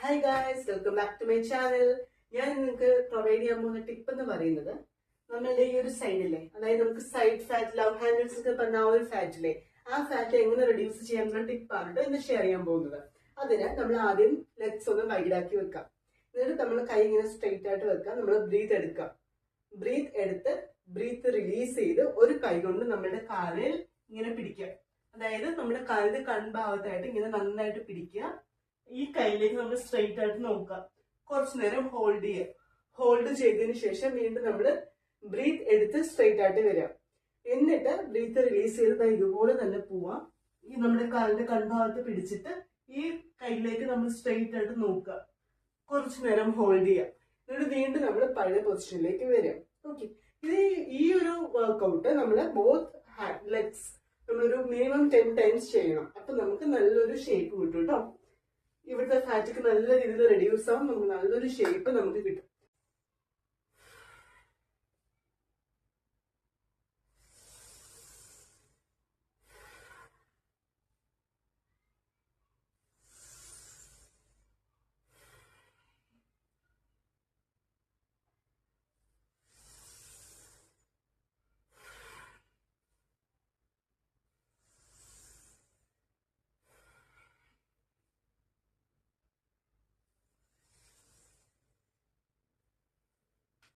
Hi guys, welcome back to my channel. ഞാൻ നിങ്ങൾക്ക് provide ചെയ്യാൻ പോകുന്ന ടിപ്പ് എന്ന് പറയുന്നത് നമ്മളുടെ ഈ ഒരു സൈഡിലെ, അതായത് നമുക്ക് സൈഡ് ഫാറ്റ്, ലവ് ഹാൻഡിൽസ് ഒക്കെ പറഞ്ഞ ആ ഒരു ഫാറ്റിലെ, ആ ഫാറ്റ് എങ്ങനെ റെഡ്യൂസ് ചെയ്യാനുള്ള ടിപ്പാണ് ഇന്ന് ഷെയർ ചെയ്യാൻ പോകുന്നത്. അതിന് നമ്മൾ ആദ്യം ലെഗ്സ് ഒന്ന് വൈഡാക്കി വെക്കാം. എന്നിട്ട് നമ്മൾ കൈ ഇങ്ങനെ സ്ട്രെയിറ്റ് ആയിട്ട് വെക്കാം. നമ്മൾ ബ്രീത്ത് എടുക്കാം. ബ്രീത്ത് എടുത്ത് ബ്രീത്ത് റിലീസ് ചെയ്ത് ഒരു കൈ കൊണ്ട് നമ്മുടെ കാലിൽ ഇങ്ങനെ പിടിക്കുക. അതായത് നമ്മുടെ കാലിന്റെ കൺഭാഗത്തായിട്ട് ഇങ്ങനെ നന്നായിട്ട് പിടിക്കുക. ഈ കൈയിലേക്ക് നമ്മൾ സ്ട്രെയിറ്റ് ആയിട്ട് നോക്കുക. കുറച്ചു നേരം ഹോൾഡ് ചെയ്യുക. ഹോൾഡ് ചെയ്തതിന് ശേഷം വീണ്ടും നമ്മൾ ബ്രീത്ത് എടുത്ത് സ്ട്രെയിറ്റ് ആയിട്ട് വരിക. എന്നിട്ട് ബ്രീത്ത് റിലീസ് ചെയ്ത് ഇതുപോലെ തന്നെ പോവാം. ഈ നമ്മുടെ കാലിന്റെ കൺഭാഗത്ത് പിടിച്ചിട്ട് ഈ കൈയിലേക്ക് നമ്മൾ സ്ട്രെയിറ്റ് ആയിട്ട് നോക്കുക. കുറച്ചു നേരം ഹോൾഡ് ചെയ്യുക. എന്നിട്ട് വീണ്ടും നമ്മൾ പഴയ പൊസിഷനിലേക്ക് വരിക. ഓക്കെ, ഈ ഒരു വർക്ക്ഔട്ട് നമ്മൾ ബോത്ത് ലെഗ്സ് നമ്മളൊരു മിനിമം 10 ടൈംസ് ചെയ്യണം. അപ്പൊ നമുക്ക് നല്ലൊരു ഷേപ്പ് കിട്ടും കേട്ടോ. ഇവിടുത്തെ ഫാറ്റൊക്കെ നല്ല രീതിയിൽ റെഡ്യൂസ് ആവും. നമുക്ക് നല്ലൊരു ഷേപ്പ് നമുക്ക് കിട്ടും.